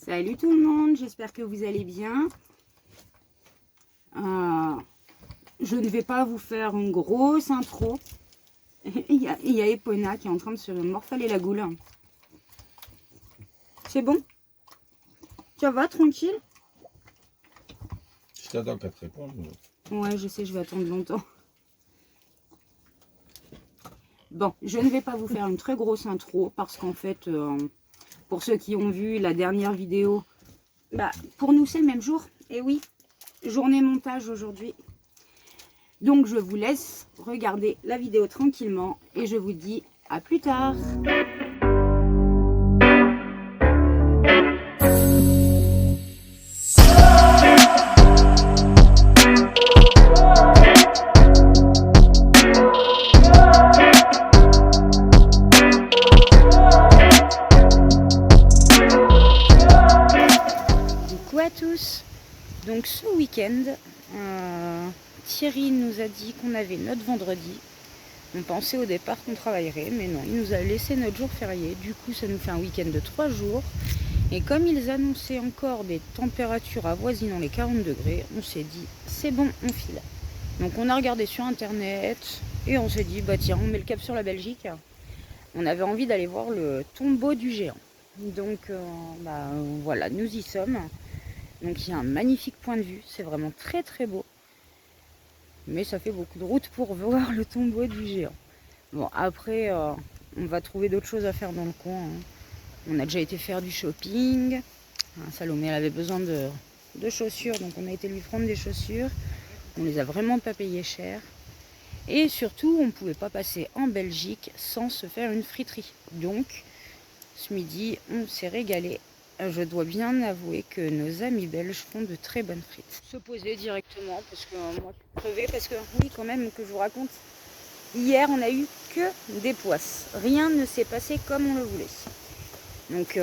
Salut tout le monde, j'espère que vous allez bien. Je ne vais pas vous faire une grosse intro. Il y a Epona qui est en train de se morfaler la goule. C'est bon? Ça va, tranquille? Je t'attends qu'à te répondre. Ouais, je sais, je vais attendre longtemps. Bon, je ne vais pas vous faire une très grosse intro parce qu'en fait, pour ceux qui ont vu la dernière vidéo, pour nous c'est le même jour. Et oui, journée montage aujourd'hui. Donc je vous laisse regarder la vidéo tranquillement et je vous dis à plus tard. Coucou à tous. Donc ce week-end, Thierry nous a dit qu'on avait notre vendredi. On pensait au départ qu'on travaillerait, mais non, il nous a laissé notre jour férié. Du coup, ça nous fait un week-end de 3 jours. Et comme ils annonçaient encore des températures avoisinant les 40 degrés, on s'est dit, c'est bon, on file. Donc on a regardé sur internet et on s'est dit, bah tiens, on met le cap sur la Belgique. On avait envie d'aller voir le tombeau du géant. Donc voilà, nous y sommes. Donc il y a un magnifique point de vue, c'est vraiment très très beau. Mais ça fait beaucoup de route pour voir le tombeau du géant. Bon, après, on va trouver d'autres choses à faire dans le coin. On a déjà été faire du shopping. Salomé, elle avait besoin de chaussures, donc on a été lui prendre des chaussures. On les a vraiment pas payées cher. Et surtout, on ne pouvait pas passer en Belgique sans se faire une friterie. Donc, ce midi, on s'est régalé. Je dois bien avouer que nos amis belges font de très bonnes frites. Se poser directement, parce que moi je suis crevée, parce que oui, quand même, que je vous raconte, hier on a eu que des poisses. Rien ne s'est passé comme on le voulait. Donc,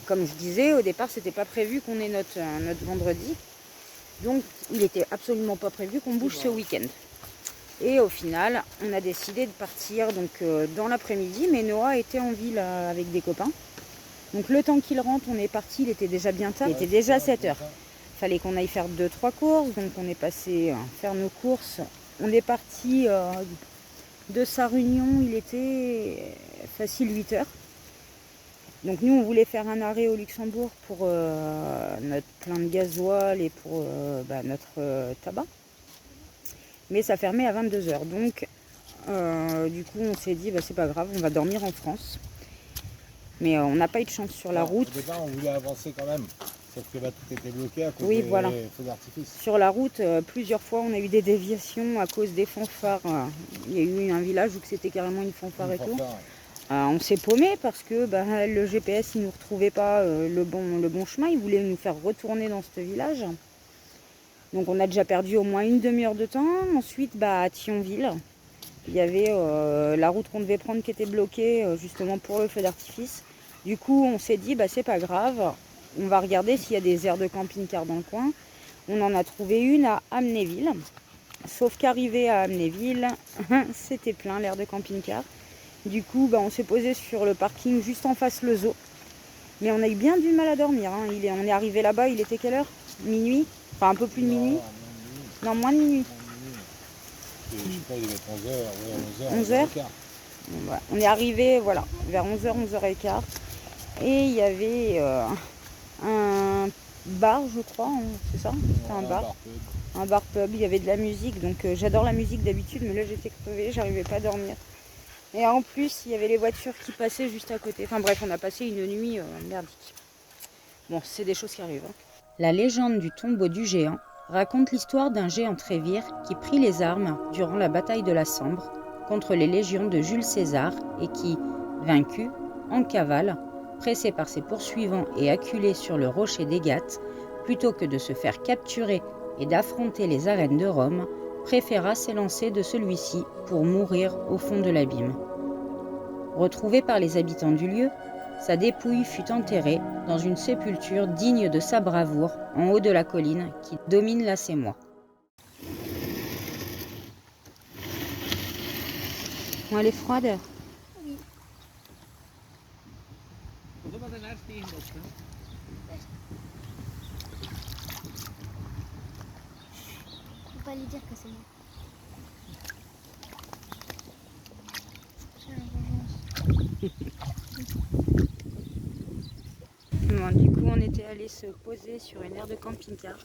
comme je disais, au départ, c'était pas prévu qu'on ait notre vendredi. Donc, il était absolument pas prévu qu'on bouge ce week-end. Et au final, on a décidé de partir donc, dans l'après-midi, mais Noah était en ville avec des copains. Donc le temps qu'il rentre, on est parti, il était déjà bien tard, il était déjà 7 h. Il fallait qu'on aille faire 2-3 courses, donc on est passé faire nos courses. On est parti de sa réunion, il était facile 8 h. Donc nous, on voulait faire un arrêt au Luxembourg pour notre plein de gasoil et pour notre tabac. Mais ça fermait à 22 h. Donc du coup, on s'est dit, c'est pas grave, on va dormir en France. Mais on n'a pas eu de chance sur la route. Au départ, on voulait avancer quand même, sauf que tout était bloqué à cause des feux d'artifice. Sur la route, plusieurs fois, on a eu des déviations à cause des fanfares. Il y a eu un village où c'était carrément une fanfare et tout. On s'est paumé parce que le GPS il ne nous retrouvait pas le bon chemin. Il voulait nous faire retourner dans ce village. Donc on a déjà perdu au moins une demi-heure de temps. Ensuite, à Thionville, il y avait la route qu'on devait prendre qui était bloquée justement pour le feu d'artifice. Du coup, on s'est dit, c'est pas grave, on va regarder s'il y a des aires de camping-car dans le coin. On en a trouvé une à Amnéville. Sauf qu'arrivé à Amnéville, c'était plein l'aire de camping-car. Du coup, on s'est posé sur le parking juste en face le zoo. Mais on a eu bien du mal à dormir. On est arrivé là-bas, il était quelle heure? Minuit? Enfin, un peu plus de minuit. Non, moins de minuit. Je sais pas, il devait être 11 h, 11 h. On est arrivé vers 11 h, 11 h 15. Et il y avait un bar, je crois, c'est ça? C'était un bar. Un bar pub, il y avait de la musique. Donc j'adore la musique d'habitude, mais là j'étais crevée, j'arrivais pas à dormir. Et en plus, il y avait les voitures qui passaient juste à côté. Enfin bref, on a passé une nuit merdique. Bon, c'est des choses qui arrivent. La légende du tombeau du géant raconte l'histoire d'un géant Trévire qui prit les armes durant la bataille de la Sambre contre les légions de Jules César et qui, vaincu, en cavale, pressé par ses poursuivants et acculé sur le rocher d'Égate, plutôt que de se faire capturer et d'affronter les arènes de Rome, préféra s'élancer de celui-ci pour mourir au fond de l'abîme. Retrouvé par les habitants du lieu, sa dépouille fut enterrée dans une sépulture digne de sa bravoure en haut de la colline qui domine la Sémois. Bon, elle est froide. Oui. Faut pas lui dire que c'est moi. J'ai la vengeance. Bon, du coup, on était allé se poser sur une aire de camping-car.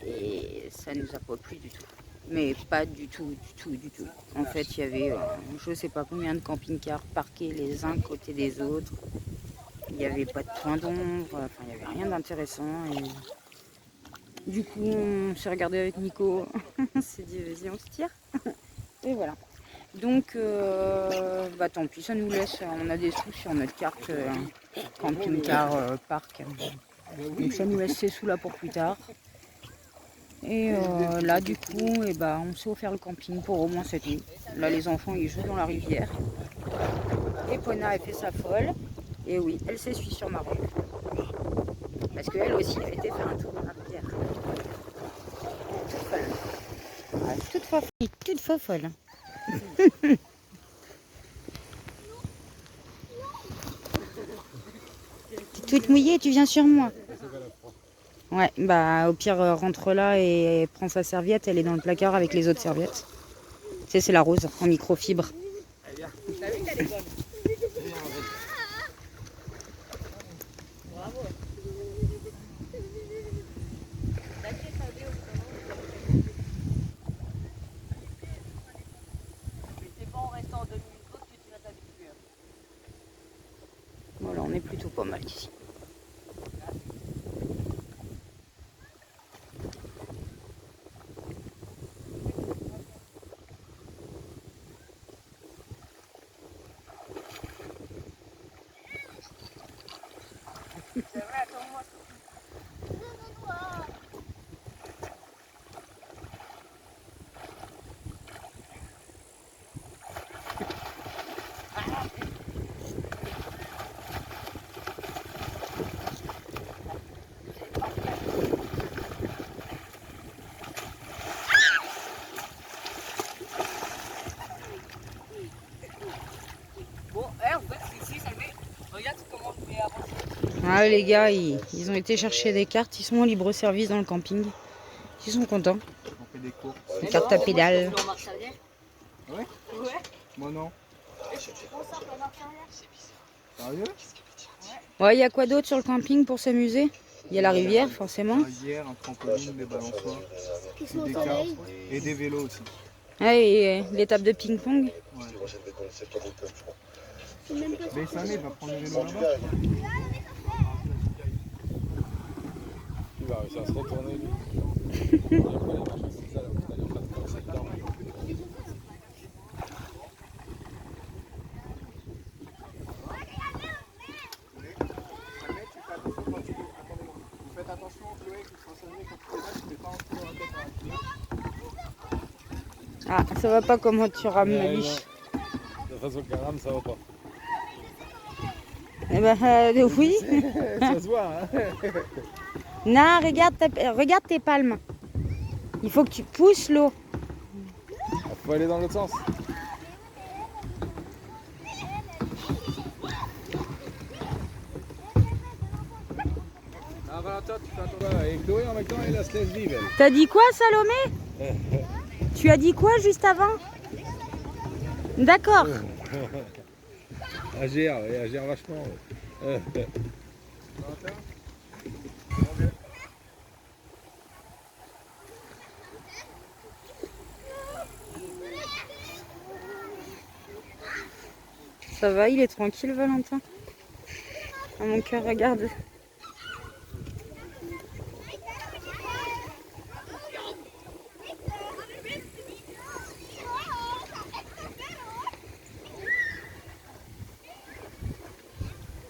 Et ça nous a pas plu du tout. Mais pas du tout. En fait, il y avait je sais pas combien de camping-cars parqués les uns côté des autres. Il n'y avait pas de point d'ombre, enfin il n'y avait rien d'intéressant. Et du coup, on s'est regardé avec Nico, on s'est dit vas-y on se tire. Et voilà. Donc, bah tant pis, ça nous laisse, on a des sous sur notre carte camping-car parc. Donc ça nous laisse ces sous là pour plus tard. Et là du coup, et bah, on s'est offert le camping pour au moins cette nuit. Là les enfants ils jouent dans la rivière. Et Pona elle fait sa folle. Et oui, elle s'essuie sur ma robe. Parce qu'elle aussi a été faire un tour dans la rivière. Toute folle. Ouais, toute folle. T'es toute mouillée, tu viens sur moi. Ouais, bah au pire rentre là et prends sa serviette, elle est dans le placard avec les autres serviettes. Tu sais, c'est la rose en microfibre. Voilà, on est plutôt pas mal ici. Ah, les gars, ils ont été chercher des cartes, ils sont en libre service dans le camping. Ils sont contents. On fait des courses. Une carte à pédale. Ouais. Ouais. Moi non. Sérieux? Ouais, il y a quoi d'autre sur le camping pour s'amuser? Il y a la rivière, forcément. La rivière, un trampoline, des balançoires, Qui sont au des soleil. cartes et des vélos aussi. Ah, et les tables de ping-pong. Ouais. C'est même pas Mais Sané va prendre le vélo là-bas. Il va réussir à se retourner lui. Et après, il va passer ça là, vous allez en train de passer dedans. Vous faites attention, Chloé, qui sera Sané quand tu es là, tu ne mets pas un coup dans la tête à la cuillère. Ah, ça va pas comment tu rames ma biche. De toute façon, Karam, ça va pas. Eh ben, oui. Ça se voit, hein. Non, regarde tes palmes. Il faut que tu pousses l'eau. Faut aller dans l'autre sens. Ah, Valentin, tu fais attention. Et Chloé, en même temps, elle se laisse vivre. Elle. T'as dit quoi, Salomé? Tu as dit quoi juste avant? D'accord. Elle gère, ouais, elle gère vachement. Ouais. Ça va, il est tranquille, Valentin. Ah, mon cœur, regarde.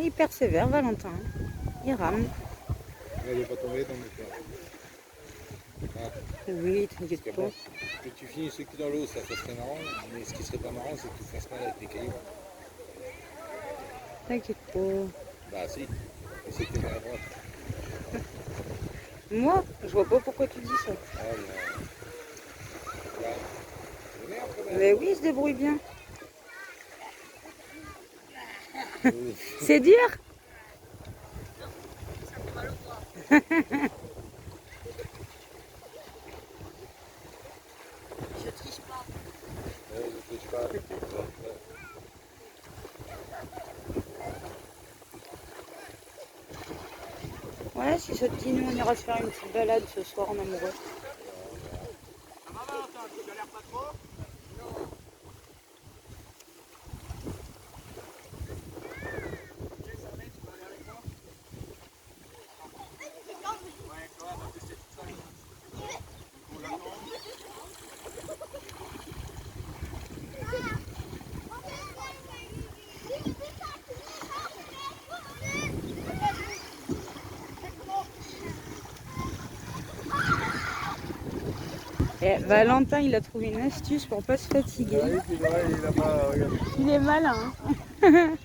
Il persévère, Valentin. Il rame. Elle n'est pas tombée dans le cœur. Ah. Oui, t'inquiète pas. Bon, que tu finisses le cul dans l'eau, ça serait marrant. Mais ce qui serait pas marrant, c'est que tu fasses mal avec les cailloux. T'inquiète pas. Bah si. Et c'était à droite. Moi, je vois pas pourquoi tu dis ça. Ah, là. C'est merde quand même. Mais oui, il se débrouille bien. C'est dur? Je triche pas. Ouais, je triche pas. Ouais, si ça te dit, nous on ira se faire une petite balade ce soir en amoureux. Ça va Valentin, tu galères pas trop? Ok, ça va, tu vas aller avec moi? Ouais, toi, on va tester toute seule. Donc on l'attend. Et Valentin, il a trouvé une astuce pour pas se fatiguer. Oui, c'est vrai, il a pas regardé. Il est malin. Hein.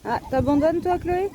Ah, t'abandonnes toi, Chloé?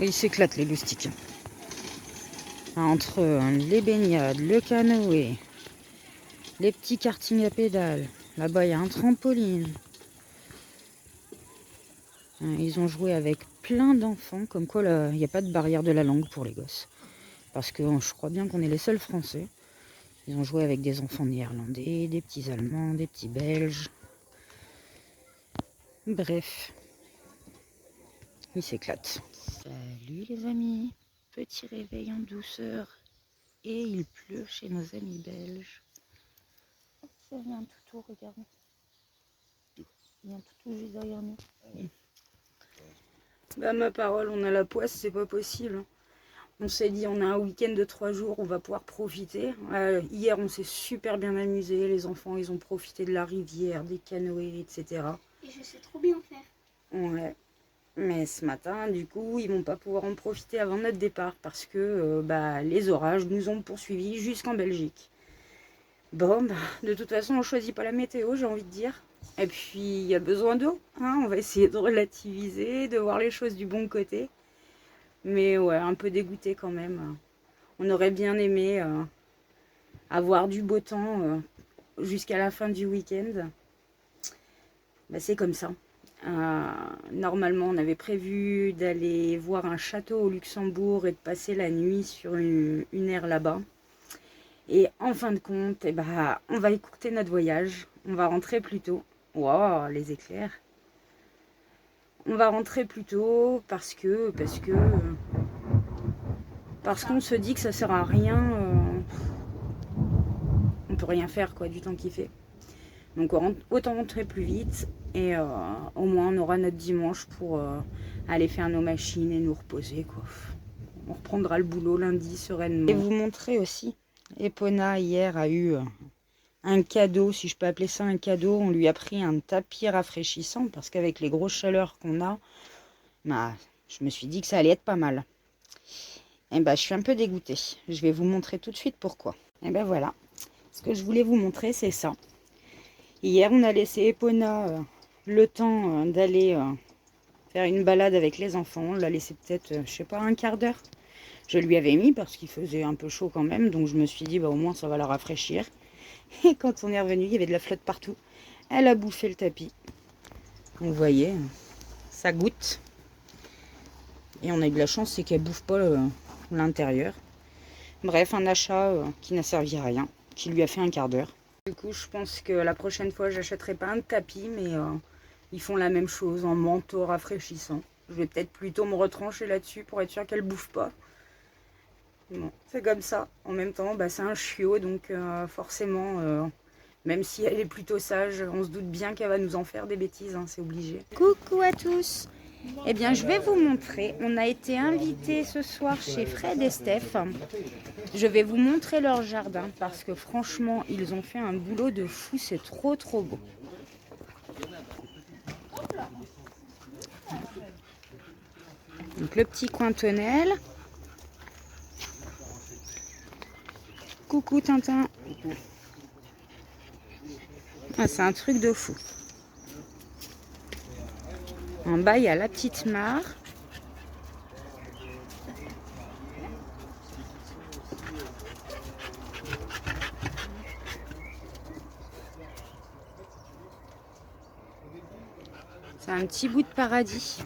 Ils s'éclatent les loustiques. Entre les baignades, le canoë, les petits kartings à pédales. Là-bas, il y a un trampoline. Ils ont joué avec plein d'enfants, comme quoi il n'y a pas de barrière de la langue pour les gosses. Parce que je crois bien qu'on est les seuls Français. Ils ont joué avec des enfants néerlandais, des petits Allemands, des petits Belges. Bref, ils s'éclatent. Salut les amis, petit réveil en douceur. Et il pleut chez nos amis belges. Ça vient tout haut, regarde. Il vient tout juste derrière nous. Bah ma parole, on a la poisse, c'est pas possible. On s'est dit, on a un week-end de 3 jours, on va pouvoir profiter. Hier, on s'est super bien amusé. Les enfants, ils ont profité de la rivière, des canoës, etc. Et je sais trop bien faire. Ouais. Mais ce matin, du coup, ils vont pas pouvoir en profiter avant notre départ parce que les orages nous ont poursuivis jusqu'en Belgique. Bon, de toute façon, on choisit pas la météo, j'ai envie de dire. Et puis, il y a besoin d'eau. Hein, on va essayer de relativiser, de voir les choses du bon côté. Mais ouais, un peu dégoûté quand même. On aurait bien aimé avoir du beau temps jusqu'à la fin du week-end. C'est comme ça. Normalement, on avait prévu d'aller voir un château au Luxembourg et de passer la nuit sur une aire là-bas. Et en fin de compte, on va écourter notre voyage. On va rentrer plus tôt. Wow, les éclairs. On va rentrer plus tôt parce qu'on se dit que ça sert à rien. On peut rien faire quoi du temps qu'il fait. Donc autant rentrer plus vite et au moins on aura notre dimanche pour aller faire nos machines et nous reposer quoi. On reprendra le boulot lundi sereinement. Et vous montrer aussi, Epona hier a eu un cadeau, si je peux appeler ça un cadeau. On lui a pris un tapis rafraîchissant parce qu'avec les grosses chaleurs qu'on a, je me suis dit que ça allait être pas mal. Et je suis un peu dégoûtée. Je vais vous montrer tout de suite pourquoi. Et voilà, ce que je voulais vous montrer c'est ça. Hier, on a laissé Epona le temps d'aller faire une balade avec les enfants. On l'a laissé peut-être, je sais pas, un quart d'heure. Je lui avais mis parce qu'il faisait un peu chaud quand même. Donc je me suis dit, au moins ça va la rafraîchir. Et quand on est revenu, il y avait de la flotte partout. Elle a bouffé le tapis. Vous voyez, ça goûte. Et on a eu de la chance, c'est qu'elle bouffe pas l'intérieur. Bref, un achat qui n'a servi à rien, qui lui a fait un quart d'heure. Du coup, je pense que la prochaine fois, j'achèterai pas un tapis, mais Ils font la même chose en manteau rafraîchissant. Je vais peut-être plutôt me retrancher là-dessus pour être sûr qu'elle bouffe pas. Bon, c'est comme ça. En même temps, bah, c'est un chiot, donc forcément, même si elle est plutôt sage, on se doute bien qu'elle va nous en faire des bêtises, hein, c'est obligé. Coucou à tous. Eh bien, je vais vous montrer. On a été invités ce soir chez Fred et Steph. Je vais vous montrer leur jardin parce que franchement, ils ont fait un boulot de fou. C'est trop beau. Donc le petit coin tonnelle. Coucou Tintin. Ah, c'est un truc de fou. En bas, il y a la petite mare. C'est un petit bout de paradis.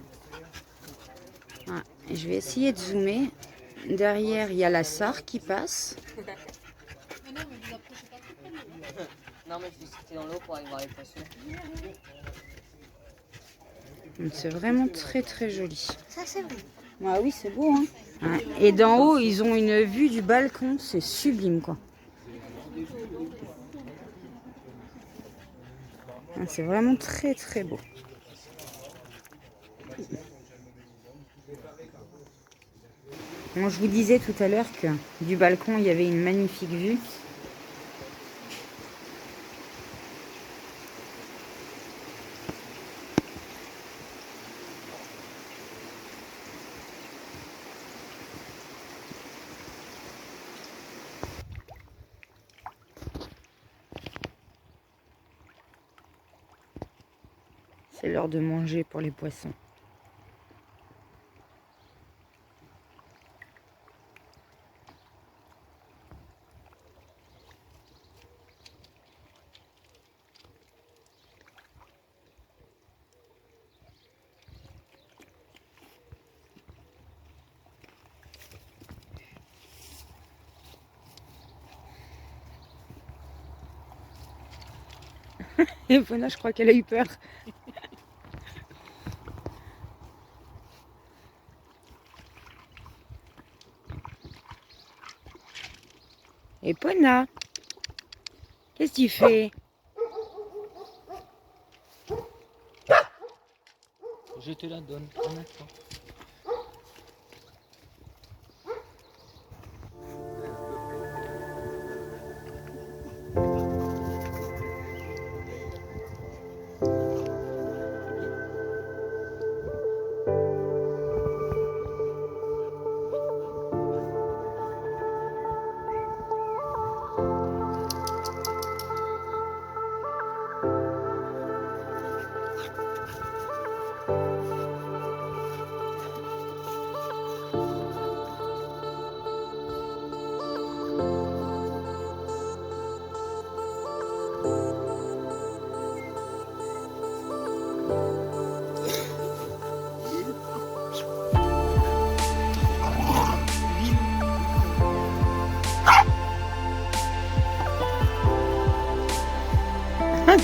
Ah, et je vais essayer de zoomer. Derrière, il y a la Sarre qui passe. Non, mais je vais sauter dans l'eau pour aller voir les poissons. C'est vraiment très joli. Ça, c'est vrai. Ah oui, c'est beau, hein. Ouais. Et d'en haut, ils ont une vue du balcon. C'est sublime, quoi. Ah, c'est vraiment très beau. Bon, je vous disais tout à l'heure que du balcon, il y avait une magnifique vue. C'est l'heure de manger pour les poissons. Et Fona, je crois qu'elle a eu peur. Et Pona, qu'est-ce que tu fais? Je te la donne un instant.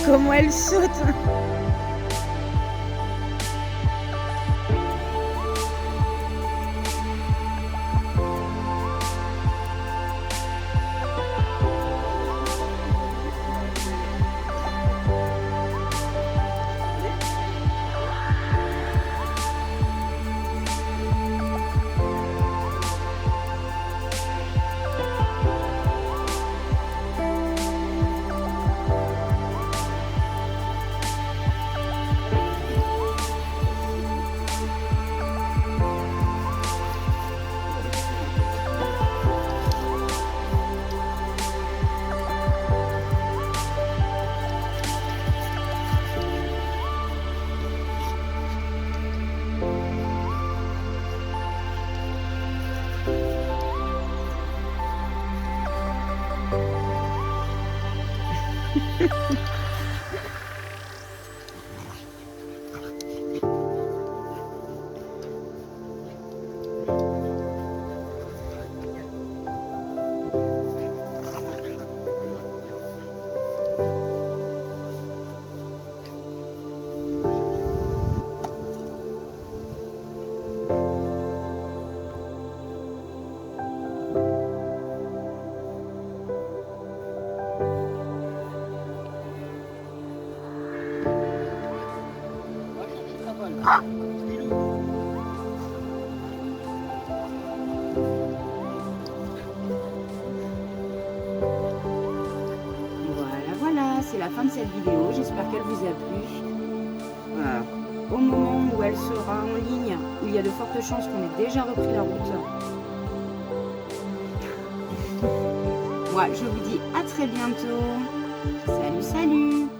Comment elle saute! cette vidéo. J'espère qu'elle vous a plu. Au moment où elle sera en ligne, il y a de fortes chances qu'on ait déjà repris la route. Moi, je vous dis à très bientôt. Salut, salut!